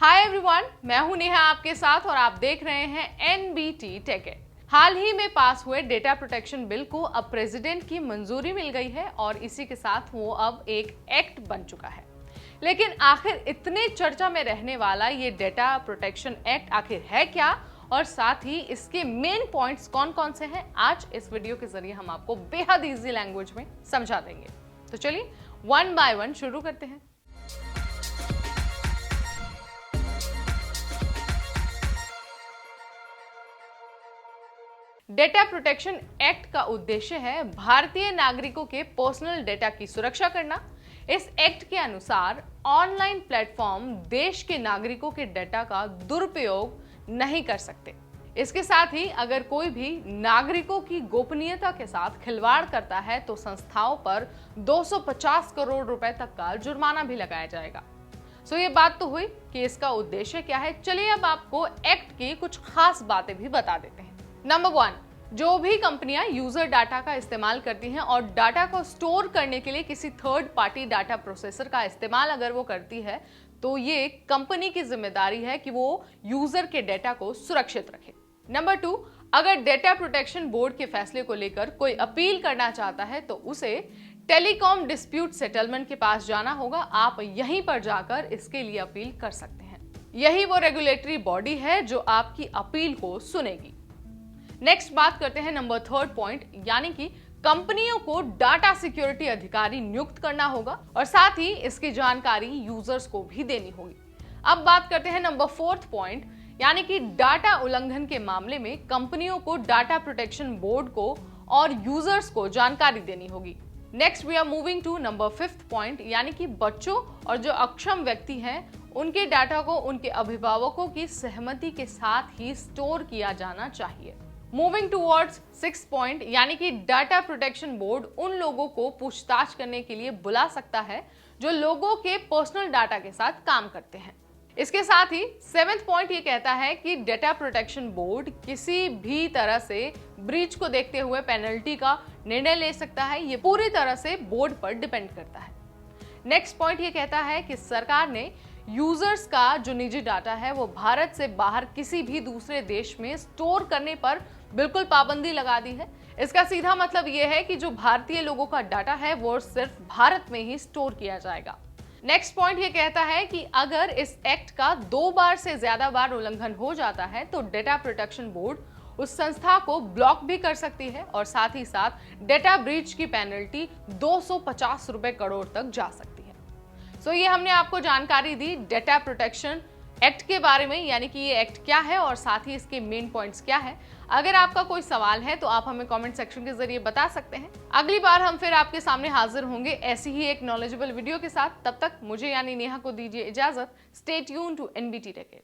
Hi everyone, मैं हूं नेहा आपके साथ और आप देख रहे हैं एनबीटी टेक। हाल ही में पास हुए डेटा प्रोटेक्शन बिल को अब प्रेसिडेंट की मंजूरी मिल गई है और इसी के साथ वो अब एक एक्ट बन चुका है। लेकिन आखिर इतने चर्चा में रहने वाला ये डेटा प्रोटेक्शन एक्ट आखिर है क्या और साथ ही इसके मेन पॉइंट्स कौन कौन से हैं, आज इस वीडियो के जरिए हम आपको बेहद इजी लैंग्वेज में समझा देंगे। तो चलिए वन बाय वन शुरू करते हैं। डेटा प्रोटेक्शन एक्ट का उद्देश्य है भारतीय नागरिकों के पर्सनल डेटा की सुरक्षा करना। इस एक्ट के अनुसार ऑनलाइन प्लेटफॉर्म देश के नागरिकों के डेटा का दुरुपयोग नहीं कर सकते। इसके साथ ही अगर कोई भी नागरिकों की गोपनीयता के साथ खिलवाड़ करता है तो संस्थाओं पर 250 करोड़ रुपए तक का जुर्माना भी लगाया जाएगा। ये बात तो हुई कि इसका उद्देश्य क्या है। चलिए अब आपको एक्ट की कुछ खास बातें भी बता देते हैं। नंबर 1, जो भी कंपनियां यूजर डाटा का इस्तेमाल करती हैं और डाटा को स्टोर करने के लिए किसी थर्ड पार्टी डाटा प्रोसेसर का इस्तेमाल अगर वो करती है तो ये कंपनी की जिम्मेदारी है कि वो यूजर के डेटा को सुरक्षित रखे। नंबर 2, अगर डेटा प्रोटेक्शन बोर्ड के फैसले को लेकर कोई अपील करना चाहता है तो उसे टेलीकॉम डिस्प्यूट सेटलमेंट के पास जाना होगा। आप यहीं पर जाकर इसके लिए अपील कर सकते हैं। यही वो रेगुलेटरी बॉडी है जो आपकी अपील को सुनेगी। नेक्स्ट बात करते हैं नंबर 3 पॉइंट, यानी कि कंपनियों को डाटा सिक्योरिटी अधिकारी नियुक्त करना होगा और साथ ही इसकी जानकारी यूजर्स को भी देनी होगी। अब बात करते हैं नंबर 4 पॉइंट, यानी कि डाटा उल्लंघन के मामले में कंपनियों को डाटा प्रोटेक्शन बोर्ड को और यूजर्स को जानकारी देनी होगी। Next we are moving to number 5 point, यानी कि बच्चों और जो अक्षम व्यक्ति हैं उनके डाटा को उनके अभिभावकों की सहमति के साथ ही स्टोर किया जाना चाहिए। मूविंग टूवर्ड्स 6 पॉइंट, यानी कि डाटा प्रोटेक्शन बोर्ड उन लोगों को पूछताछ करने के लिए बुला सकता है जो लोगों के पर्सनल डाटा के साथ काम करते हैं। इसके साथ ही 7th पॉइंट ये कहता है कि डेटा प्रोटेक्शन बोर्ड किसी भी तरह से ब्रीच को देखते हुए पेनल्टी का निर्णय ले सकता है। ये पूरी तरह से बोर्ड पर डिपेंड करता है। नेक्स्ट पॉइंट ये कहता है कि सरकार ने यूजर्स का जो निजी डाटा है वो भारत से बाहर किसी भी दूसरे देश में स्टोर करने पर बिल्कुल पाबंदी लगा दी है। इसका सीधा मतलब ये है कि जो भारतीय लोगों का डाटा है वो सिर्फ भारत में ही स्टोर किया जाएगा। नेक्स्ट पॉइंट ये कहता है कि अगर इस एक्ट का 2 बार से ज्यादा बार उल्लंघन हो जाता है तो डेटा प्रोटेक्शन बोर्ड उस संस्था को ब्लॉक भी कर सकती है और साथ ही साथ डेटा ब्रीच की पेनल्टी 250 रुपए करोड़ तक जा सकती है। ये हमने आपको जानकारी दी डेटा प्रोटेक्शन एक्ट के बारे में, यानी कि ये एक्ट क्या है और साथ ही इसके मेन पॉइंट्स क्या है। अगर आपका कोई सवाल है तो आप हमें कमेंट सेक्शन के जरिए बता सकते हैं। अगली बार हम फिर आपके सामने हाजिर होंगे ऐसी ही एक नॉलेजेबल वीडियो के साथ। तब तक मुझे यानी नेहा को दीजिए इजाजत। Stay tune to NBT take.